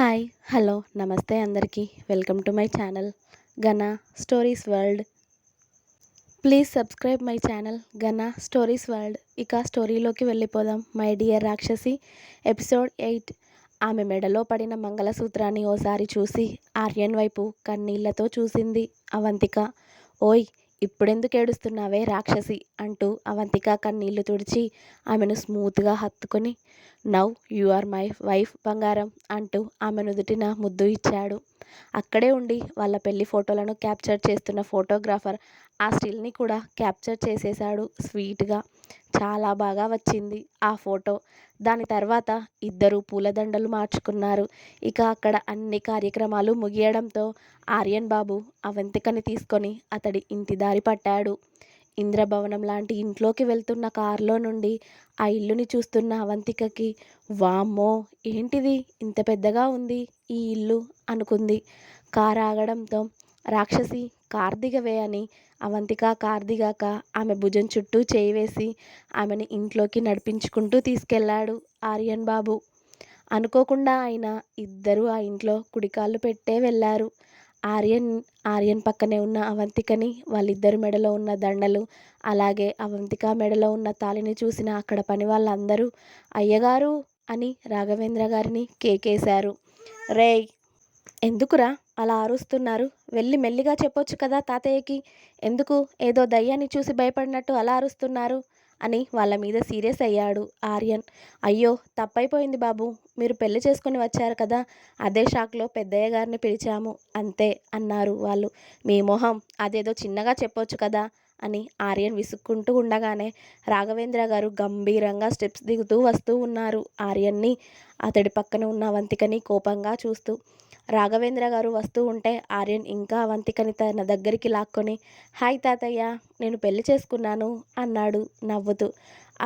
Hi hello నమస్తే అందరికీ welcome to my channel Gana stories world. Please subscribe my channel Gana stories world. ఇక స్టోరీలోకి వెళ్ళిపోదాం. My dear రాక్షసి ఎపిసోడ్ 8. ఆమె మెడలో పడిన మంగళసూత్రాన్ని ఓసారి చూసి ఆర్యన్ వైపు కన్నీళ్లతో చూసింది అవంతిక. ఓయ్, ఇప్పుడెందుకు ఏడుస్తున్నావే రాక్షసి అంటూ అవంతిక కన్నీళ్లు తుడిచి ఆమెను స్మూత్గా హత్తుకొని, now you are my wife బంగారం అంటూ ఆమె నుదుటిన ముద్దు ఇచ్చాడు. అక్కడే ఉండి వాళ్ళ పెళ్లి ఫోటోలను క్యాప్చర్ చేస్తున్న ఫోటోగ్రాఫర్ ఆ స్టిల్ని కూడా క్యాప్చర్ చేసేశాడు స్వీట్గా. చాలా బాగా వచ్చింది ఆ ఫోటో. దాని తర్వాత ఇద్దరు పూలదండలు మార్చుకున్నారు. ఇక అక్కడ అన్ని కార్యక్రమాలు ముగియడంతో ఆర్యన్ బాబు అవంతికని తీసుకొని అతడి ఇంటి దారి పట్టాడు. ఇంద్రభవనం లాంటి ఇంట్లోకి వెళ్తున్న కారులో నుండి ఆ ఇల్లుని చూస్తున్న అవంతికకి, వామ్మో ఏంటిది ఇంత పెద్దగా ఉంది ఈ ఇల్లు అనుకుంది. కారు ఆగడంతో, రాక్షసి కార్ దిగవే అని అవంతిక కార్ దిగాక ఆమె భుజం చుట్టూ చేయి వేసి ఆమెని ఇంట్లోకి నడిపించుకుంటూ తీసుకెళ్లాడు ఆర్యన్ బాబు. అనుకోకుండా ఆయన ఇద్దరూ ఆ ఇంట్లో కుడికాళ్ళు పెట్టే వెళ్ళారు. ఆర్యన్ పక్కనే ఉన్న అవంతికని, వాళ్ళిద్దరి మెడలో ఉన్న దండలు, అలాగే అవంతిక మెడలో ఉన్న తాళిని చూసిన అక్కడ పని వాళ్ళందరూ అయ్యగారు అని రాఘవేంద్ర గారిని కేకేశారు. రేయ్, ఎందుకురా అలా అరుస్తున్నారు? వెళ్ళి మెల్లిగా చెప్పొచ్చు కదా తాతయ్యకి. ఎందుకు ఏదో దయ్యాన్ని చూసి భయపడినట్టు అలా అరుస్తున్నారు అని వాళ్ళ మీద సీరియస్ అయ్యాడు ఆర్యన్. అయ్యో తప్పైపోయింది బాబు, మీరు పెళ్లి చేసుకుని వచ్చారు కదా, అదే షాక్లో పెద్దయ్య గారిని పిలిచాము అంతే అన్నారు వాళ్ళు. మీ మొహం, అదేదో చిన్నగా చెప్పొచ్చు కదా అని ఆర్యన్ విసుక్కుంటూ ఉండగానే రాఘవేంద్ర గారు గంభీరంగా స్టెప్స్ దిగుతూ వస్తూ ఉన్నారు ఆర్యన్ని, అతడి పక్కన ఉన్న అవంతికని కోపంగా చూస్తూ. రాఘవేంద్ర గారు వస్తూ ఉంటే ఆర్యన్ ఇంకా అవంతికని తన దగ్గరికి లాక్కొని, హాయ్ తాతయ్య, నేను పెళ్లి చేసుకున్నాను అన్నాడు నవ్వుతూ.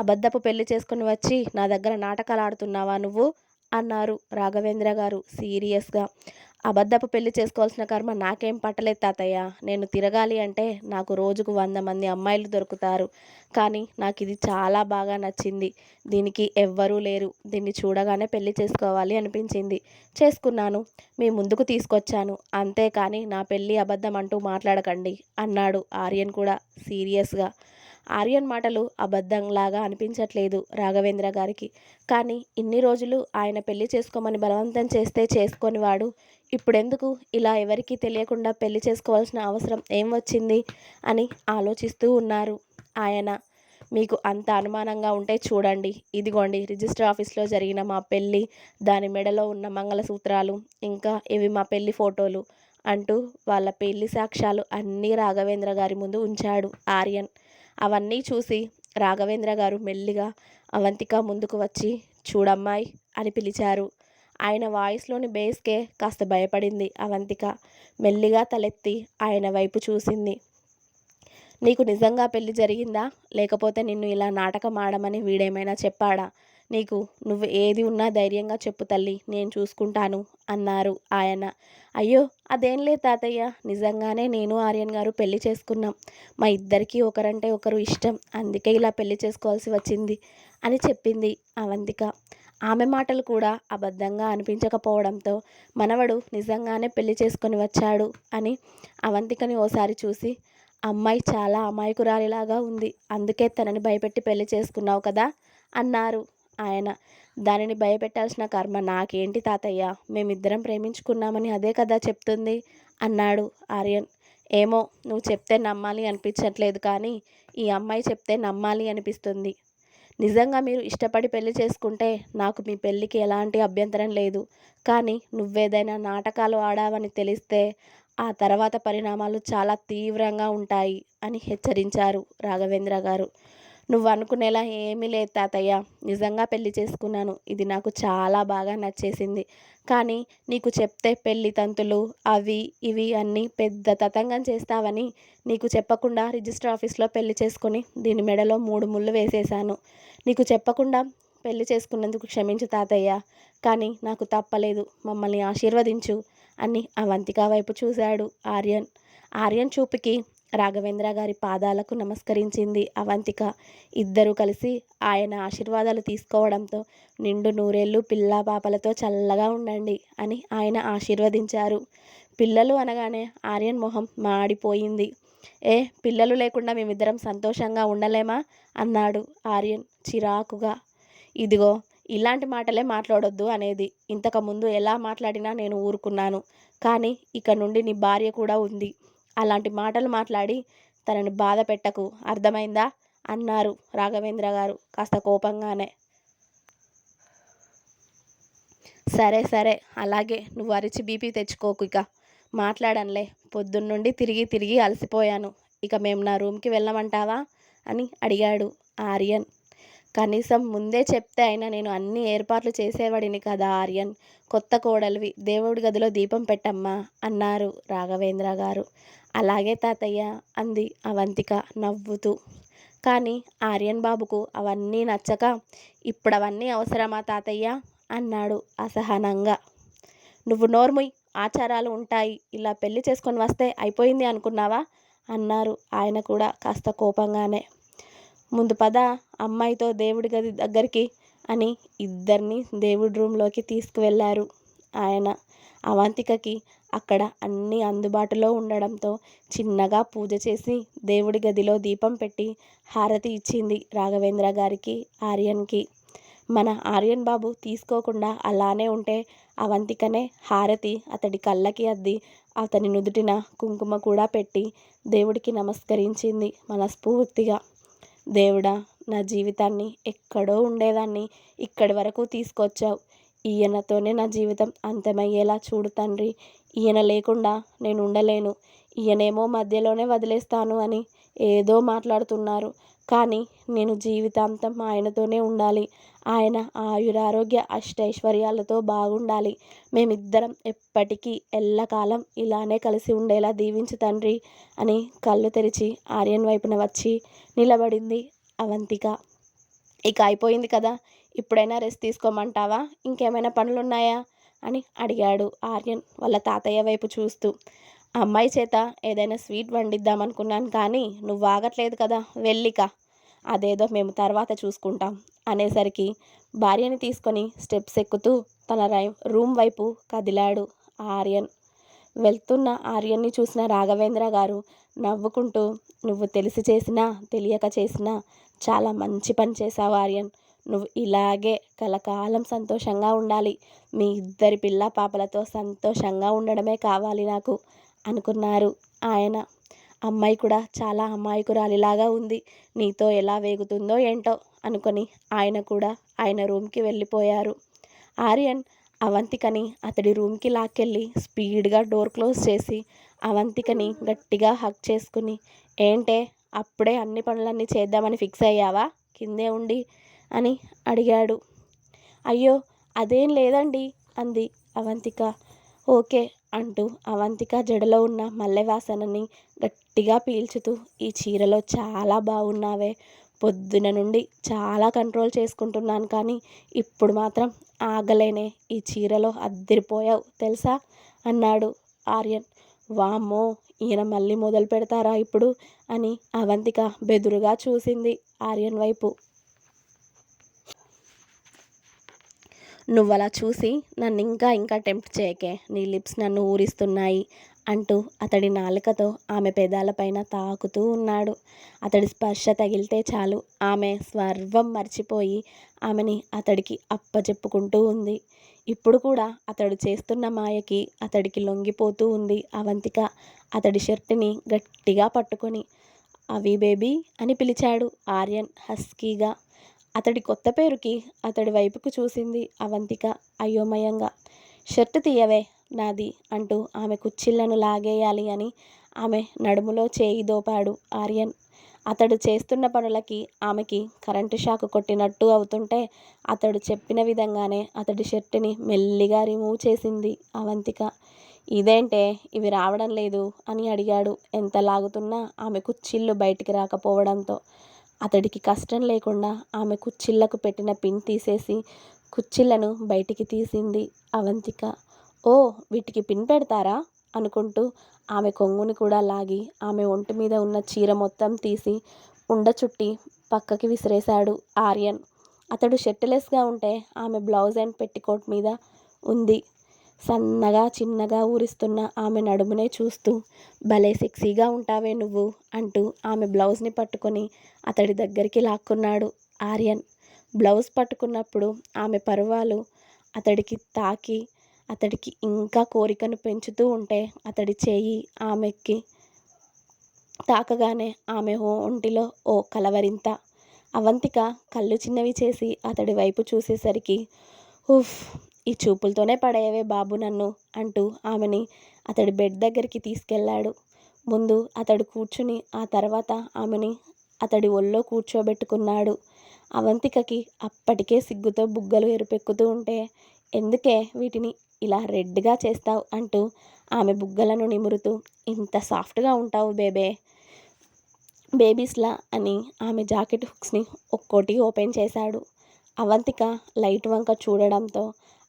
అబద్ధపు పెళ్లి చేసుకుని వచ్చి నా దగ్గర నాటకాలు ఆడుతున్నావా నువ్వు అన్నారు రాఘవేంద్ర గారు సీరియస్గా. అబద్ధపు పెళ్లి చేసుకోవాల్సిన కర్మ నాకేం పట్టలేదు తాతయ్య. నేను తిరగాలి అంటే నాకు రోజుకు 100 మంది అమ్మాయిలు దొరుకుతారు. కానీ నాకు ఇది చాలా బాగా నచ్చింది. దీనికి ఎవ్వరూ లేరు. దీన్ని చూడగానే పెళ్లి చేసుకోవాలి అనిపించింది. చేసుకున్నాను. మీ ముందుకు తీసుకొచ్చాను. అంతేకాని నా పెళ్ళి అబద్ధం అంటూ మాట్లాడకండి అన్నాడు ఆర్యన్ కూడా సీరియస్గా. ఆర్యన్ మాటలు అబద్ధంలాగా అనిపించట్లేదు రాఘవేంద్ర గారికి. కానీ ఇన్ని రోజులు ఆయన పెళ్లి చేసుకోమని బలవంతం చేస్తే చేసుకొనివాడు ఇప్పుడెందుకు ఇలా ఎవరికీ తెలియకుండా పెళ్లి చేసుకోవాల్సిన అవసరం ఏం వచ్చింది అని ఆలోచిస్తూ ఉన్నారు ఆయన. మీకు అంత అనుమానంగా ఉంటే చూడండి, ఇదిగోండి రిజిస్టర్ ఆఫీస్లో జరిగిన మా పెళ్ళి, దాని మెడలో ఉన్న మంగళసూత్రాలు, ఇంకా ఇవి మా పెళ్లి ఫోటోలు అంటూ వాళ్ళ పెళ్లి సాక్ష్యాలు అన్నీ రాఘవేంద్ర గారి ముందు ఉంచాడు ఆర్యన్. అవన్నీ చూసి రాఘవేంద్ర గారు మెల్లిగా అవంతిక ముందుకు వచ్చి, చూడమ్మాయి అని పిలిచారు. ఆయన వాయిస్లోని బేస్కే కాస్త భయపడింది అవంతిక. మెల్లిగా తలెత్తి ఆయన వైపు చూసింది. నీకు నిజంగా పెళ్లి జరిగిందా, లేకపోతే నిన్ను ఇలా నాటకం ఆడమని వీడేమైనా చెప్పాడా? నీకు నువ్వు ఏది ఉన్నా ధైర్యంగా చెప్పు తల్లి, నేను చూసుకుంటాను అన్నారు ఆయన. అయ్యో అదేం లేదు తాతయ్య, నిజంగానే నేను ఆర్యన్ గారు పెళ్లి చేసుకున్నాం. మా ఇద్దరికీ ఒకరంటే ఒకరు ఇష్టం, అందుకే ఇలా పెళ్లి చేసుకోవాల్సి వచ్చింది అని చెప్పింది అవంతిక. ఆమె మాటలు కూడా అబద్ధంగా అనిపించకపోవడంతో మనవడు నిజంగానే పెళ్లి చేసుకొని వచ్చాడు అని అవంతికని ఓసారి చూసి, అమ్మాయి చాలా అమాయకురాలిలాగా ఉంది, అందుకే తనని భయపెట్టి పెళ్లి చేసుకున్నావు కదా అన్నారు ఆయన. దానిని భయపెట్టాల్సిన కర్మ నాకేంటి తాతయ్య, మేమిద్దరం ప్రేమించుకున్నామని అదే కదా చెప్తుంది అన్నాడు ఆర్యన్. ఏమో, నువ్వు చెప్తే నమ్మాలి అనిపించట్లేదు, కానీ ఈ అమ్మాయి చెప్తే నమ్మాలి అనిపిస్తుంది. నిజంగా మీరు ఇష్టపడి పెళ్లి చేసుకుంటే నాకు మీ పెళ్ళికి ఎలాంటి అభ్యంతరం లేదు. కానీ నువ్వేదైనా నాటకాలు ఆడావని తెలిస్తే ఆ తర్వాత పరిణామాలు చాలా తీవ్రంగా ఉంటాయి అని హెచ్చరించారు రాఘవేంద్ర గారు. నువ్వు అనుకునేలా ఏమీ లేదు తాతయ్య, నిజంగా పెళ్లి చేసుకున్నాను. ఇది నాకు చాలా బాగా నచ్చేసింది. కానీ నీకు చెప్తే పెళ్లి తంతులు అవి ఇవి అన్నీ పెద్ద తతంగం చేస్తావని నీకు చెప్పకుండా రిజిస్టర్ ఆఫీస్లో పెళ్లి చేసుకొని దీని మెడలో 3 ముళ్ళు వేసేశాను. నీకు చెప్పకుండా పెళ్లి చేసుకున్నందుకు క్షమించు తాతయ్య, కానీ నాకు తప్పలేదు, మమ్మల్ని ఆశీర్వదించు అని అవంతిక వైపు చూశాడు ఆర్యన్. ఆర్యన్ చూపుకి రాఘవేంద్ర గారి పాదాలకు నమస్కరించింది అవంతిక. ఇద్దరూ కలిసి ఆయన ఆశీర్వాదాలు తీసుకోవడంతో నిండు నూరేళ్ళు పిల్లా పాపలతో చల్లగా ఉండండి అని ఆయన ఆశీర్వదించారు. పిల్లలు అనగానే ఆర్యన్ మొహం మాడిపోయింది. ఏ పిల్లలు లేకుండా మేమిద్దరం సంతోషంగా ఉండలేమా అన్నాడు ఆర్యన్ చిరాకుగా. ఇదిగో ఇలాంటి మాటలే మాట్లాడొద్దు అనేది. ఇంతకుముందు ఎలా మాట్లాడినా నేను ఊరుకున్నాను. కానీ ఇక నుండి నీ భార్య కూడా ఉంది. అలాంటి మాటలు మాట్లాడి తనని బాధ పెట్టకు, అర్థమైందా అన్నారు రాఘవేంద్ర గారు కాస్త కోపంగానే. సరే సరే అలాగే, నువ్వు అరిచి బీపీ తెచ్చుకోకు, ఇక మాట్లాడనులే. పొద్దున్నుండి తిరిగి తిరిగి అలసిపోయాను. ఇక మేము నా రూమ్కి వెళ్ళమంటావా అని అడిగాడు ఆర్యన్. కనీసం ముందే చెప్తే అయినా నేను అన్ని ఏర్పాట్లు చేసేవాడిని కదా ఆర్యన్. కొత్త కోడలివి, దేవుడి గదిలో దీపం పెట్టమ్మా అన్నారు రాఘవేంద్ర గారు. అలాగే తాతయ్య అంది అవంతిక నవ్వుతూ. కానీ ఆర్యన్ బాబుకు అవన్నీ నచ్చక, ఇప్పుడు అవన్నీ అవసరమా తాతయ్య అన్నాడు అసహనంగా. నువ్వు నోర్ముయ్, ఆచారాలు ఉంటాయి, ఇలా పెళ్లి చేసుకొని వస్తే అయిపోయింది అనుకున్నావా అన్నారు ఆయన కూడా కాస్త కోపంగానే. ముందు పద అమ్మాయితో దేవుడి గది దగ్గరికి అని ఇద్దరిని దేవుడి రూమ్లోకి తీసుకువెళ్ళారు ఆయన. అవంతికకి అక్కడ అన్నీ అందుబాటులో ఉండడంతో చిన్నగా పూజ చేసి దేవుడి గదిలో దీపం పెట్టి హారతి ఇచ్చింది రాఘవేంద్ర గారికి ఆర్యన్కి. మన ఆర్యన్ బాబు తీసుకోకుండా అలానే ఉంటే అవంతికనే హారతి అతడి కళ్ళకి అద్ది అతని నుదుటిన కుంకుమ కూడా పెట్టి దేవుడికి నమస్కరించింది మనస్ఫూర్తిగా. దేవుడా, నా జీవితాన్ని ఎక్కడో ఉండేదాన్ని ఇక్కడి వరకు తీసుకొచ్చావు. ఈయనతోనే నా జీవితం అంతమయ్యేలా చూడు తండ్రి. ఈయన లేకుండా నేను ఉండలేను. ఈయనేమో మధ్యలోనే వదిలేస్తాను అని ఏదో మాట్లాడుతున్నారు. కానీ నేను జీవితాంతం ఆయనతోనే ఉండాలి. ఆయన ఆయురారోగ్య అష్టైశ్వర్యాలతో బాగుండాలి. మేమిద్దరం ఎప్పటికీ ఎల్లకాలం ఇలానే కలిసి ఉండేలా దీవించు తండ్రి అని కళ్ళు తెరిచి ఆర్యన్ వైపున వచ్చి నిలబడింది అవంతిక. ఇక అయిపోయింది కదా, ఇప్పుడైనా రెస్ట్ తీసుకోమంటావా, ఇంకేమైనా పనులున్నాయా అని అడిగాడు ఆర్యన్ వాళ్ళ తాతయ్య వైపు చూస్తూ. అమ్మాయి చేత ఏదైనా స్వీట్ వండిద్దామనుకున్నాను కానీ నువ్వు ఆగట్లేదు కదా, వెళ్ళిక. అదేదో మేము తర్వాత చూసుకుంటాం అనేసరికి భార్యని తీసుకొని స్టెప్స్ ఎక్కుతూ తన రూమ్ వైపు కదిలాడు ఆర్యన్. వెళ్తున్న ఆర్యన్ని చూసిన రాఘవేంద్ర గారు నవ్వుకుంటూ, నువ్వు తెలిసి చేసినా తెలియక చేసినా చాలా మంచి పని చేశావు ఆర్యన్. నువ్వు ఇలాగే కలకాలం సంతోషంగా ఉండాలి. మీ ఇద్దరి పిల్ల పాపలతో సంతోషంగా ఉండడమే కావాలి నాకు అనుకున్నారు ఆయన. అమ్మాయి కూడా చాలా అమాయకురాలిలాగా ఉంది. నీతో ఎలా వేగుతుందో ఏంటో అనుకొని ఆయన కూడా ఆయన రూమ్కి వెళ్ళిపోయారు. ఆర్యన్ అవంతికని అతడి రూమ్కి లాక్కెళ్ళి స్పీడ్గా డోర్ క్లోజ్ చేసి అవంతికని గట్టిగా హగ్ చేసుకుని, ఏంటే అప్పుడే అన్ని పనులన్నీ చేద్దామని ఫిక్స్ అయ్యావా కిందే ఉండి అని అడిగాడు. అయ్యో అదేం లేదండి అంది అవంతిక. ఓకే అంటూ అవంతిక జడలో ఉన్న మల్లె వాసనని గట్టిగా పీల్చుతూ, ఈ చీరలో చాలా బాగున్నావే. పొద్దున నుండి చాలా కంట్రోల్ చేసుకుంటున్నాను కానీ ఇప్పుడు మాత్రం ఆగలేనే. ఈ చీరలో అద్దిరిపోయావు తెలుసా అన్నాడు ఆర్యన్. వామ్మో, ఈయన మళ్ళీ మొదలు పెడతారా ఇప్పుడు అని అవంతిక బెదురుగా చూసింది ఆర్యన్ వైపు. నువ్వలా చూసి నన్ను ఇంకా ఇంకా టెంప్ట్ చేయకే, నీ లిప్స్ నన్ను ఊరిస్తున్నాయి అంటూ అతడి నాలుకతో ఆమె పెదాలపైన తాకుతూ ఉన్నాడు. అతడి స్పర్శ తగిలితే చాలు ఆమె సర్వం మర్చిపోయి ఆమెని అతడికి అప్పచెప్పుకుంటూ ఉంది. ఇప్పుడు కూడా అతడు చేస్తున్న మాయకి అతడికి లొంగిపోతూ ఉంది అవంతిక. అతడి షర్టుని గట్టిగా పట్టుకొని అవి బేబీ అని పిలిచాడు ఆర్యన్ హస్కీగా. అతడి కొత్త పేరుకి అతడి వైపుకు చూసింది అవంతిక అయోమయంగా. షర్టు తీయవే నాది అంటూ ఆమె కుచ్చిళ్లను లాగేయాలి అని ఆమె నడుములో చేయి దోపాడు ఆర్యన్. అతడు చేస్తున్న పనులకి ఆమెకి కరెంటు షాకు కొట్టినట్టు అవుతుంటే అతడు చెప్పిన విధంగానే అతడి షర్టుని మెల్లిగా రిమూవ్ చేసింది అవంతిక. ఇదేంటే ఇవి రావడం లేదు అని అడిగాడు ఎంత లాగుతున్నా ఆమె కుచ్చిళ్ళు బయటికి రాకపోవడంతో. అతడికి కష్టం లేకుండా ఆమె కుచ్చిళ్లకు పెట్టిన పిన్ తీసేసి కుచ్చిళ్లను బయటికి తీసింది అవంతిక. ఓ, వీటికి పిన్ పెడతారా అనుకుంటూ ఆమె కొంగుని కూడా లాగి ఆమె ఒంటి మీద ఉన్న చీర మొత్తం తీసి ఉండ చుట్టి పక్కకి విసిరేశాడు ఆర్యన్. అతడు షర్టులెస్గా ఉంటే ఆమె బ్లౌజ్ అండ్ పెట్టికోట్ మీద ఉంది. సన్నగా చిన్నగా ఊరిస్తున్న ఆమె నడుమునే చూస్తూ భలే సెక్సీగా ఉంటావే నువ్వు అంటూ ఆమె బ్లౌజ్ని పట్టుకొని అతడి దగ్గరికి లాక్కున్నాడు ఆర్యన్. బ్లౌజ్ పట్టుకున్నప్పుడు ఆమె పరువాలు అతడికి తాకి అతడికి ఇంకా కోరికను పెంచుతూ ఉంటే అతడి చేయి ఆమెకి తాకగానే ఆమె ఒంటిలో ఓ కలవరింత. అవంతిక కళ్ళు చిన్నవి చేసి అతడి వైపు చూసేసరికి ఉఫ్, ఈ చూపులతోనే పడేయవే బాబు నన్ను అంటూ ఆమెని అతడి బెడ్ దగ్గరికి తీసుకెళ్ళాడు. ముందు అతడు కూర్చుని ఆ తర్వాత ఆమెని అతడి ఒళ్ళో కూర్చోబెట్టుకున్నాడు. అవంతికకి అప్పటికే సిగ్గుతో బుగ్గలు ఎరుపెక్కుతూ ఉంటే ఎందుకే వీటిని ఇలా రెడ్గా చేస్తావు అంటూ ఆమె బుగ్గలను నిమురుతూ ఇంత సాఫ్ట్గా ఉంటావు బేబీస్లా అని ఆమె జాకెట్ హుక్స్ని ఒక్కోటి ఓపెన్ చేశాడు. అవంతిక లైట్ వంక చూడడంతో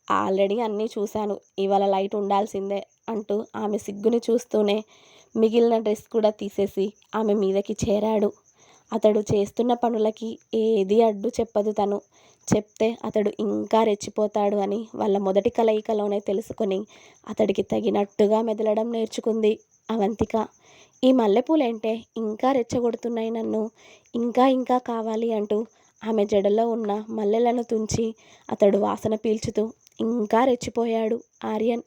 ఆల్రెడీ అన్నీ చూశాను, ఇవాళ లైట్ ఉండాల్సిందే అంటూ ఆమె సిగ్గుని చూస్తూనే మిగిలిన డ్రెస్ కూడా తీసేసి ఆమె మీదకి చేరాడు. అతడు చేస్తున్న పనులకి ఏది అడ్డు చెప్పదు తను. చెప్తే అతడు ఇంకా రెచ్చిపోతాడు అని వాళ్ళ మొదటి కలయికలోనే తెలుసుకొని అతడికి తగినట్టుగా మెదలడం నేర్చుకుంది అవంతిక. ఈ మల్లెపూలేంటే ఇంకా రెచ్చగొడుతున్నాయి నన్ను, ఇంకా ఇంకా కావాలి అంటూ ఆమె జడలో ఉన్న మల్లెలను తుంచి అతడు వాసన పీల్చుతూ ఇంకా రెచ్చిపోయాడు ఆర్యన్.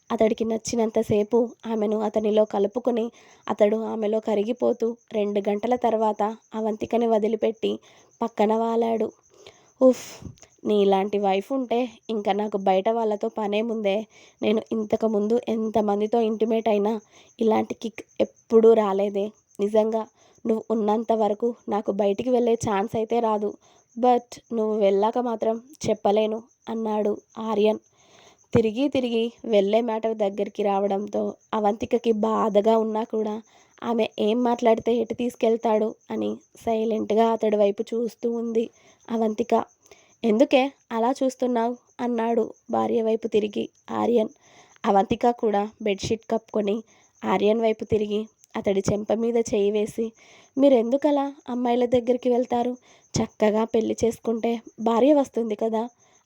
అతడికి నచ్చినంతసేపు ఆమెను అతనిలో కలుపుకొని అతడు ఆమెలో కరిగిపోతూ 2 గంటల తర్వాత అవంతికని వదిలిపెట్టి పక్కన వాలాడు. ఉఫ్, నీలాంటి వైఫ్ ఉంటే ఇంకా నాకు బయట వాళ్ళతో పనేముందే. నేను ఇంతకుముందు ఎంతమందితో ఇంటిమేట్ అయినా ఇలాంటి కిక్ ఎప్పుడూ రాలేదే. నిజంగా నువ్వు ఉన్నంత వరకు నాకు బయటికి వెళ్ళే ఛాన్స్ అయితే రాదు, బట్ నువ్వు వెళ్ళాక మాత్రం చెప్పలేను అన్నాడు ఆర్యన్. తిరిగి తిరిగి వెళ్ళే మ్యాటర్ దగ్గరికి రావడంతో అవంతికకి బాధగా ఉన్నా కూడా ఆమె ఏం మాట్లాడితే ఎటు తీసుకెళ్తాడు అని సైలెంట్గా అతడి వైపు చూస్తూ ఉంది అవంతిక. ఎందుకే అలా చూస్తున్నావు అన్నాడు భార్య వైపు తిరిగి ఆర్యన్. అవంతిక కూడా బెడ్షీట్ కప్పుకొని ఆర్యన్ వైపు తిరిగి అతడి చెంప మీద చేయి వేసి మీరెందుకలా అమ్మాయిల దగ్గరికి వెళ్తారు, చక్కగా పెళ్లి చేసుకుంటే భార్య వస్తుంది కదా,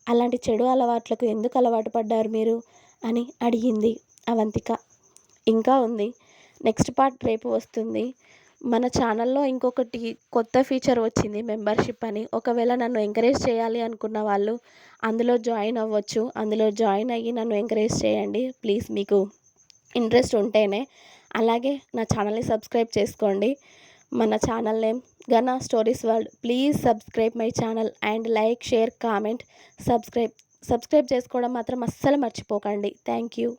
అలాంటి చెడు అలవాట్లకు ఎందుకు అలవాటు పడ్డారు మీరు అని అడిగింది అవంతిక. ఇంకా ఉంది, నెక్స్ట్ పార్ట్ రేపు వస్తుంది. మన ఛానల్లో ఇంకొకటి కొత్త ఫీచర్ వచ్చింది, మెంబర్షిప్ అని. ఒకవేళ నన్ను ఎంకరేజ్ చేయాలి అనుకున్న వాళ్ళు అందులో జాయిన్ అవ్వచ్చు. అందులో జాయిన్ అయ్యి నన్ను ఎంకరేజ్ చేయండి ప్లీజ్, మీకు ఇంట్రెస్ట్ ఉంటేనే. అలాగే నా ఛానల్ని సబ్స్క్రైబ్ చేసుకోండి. మన channel name Gana stories world. Please subscribe my channel and like, share, comment, subscribe చేసుకోవడం మాత్రం అస్సలు మర్చిపోకండి. Thank you.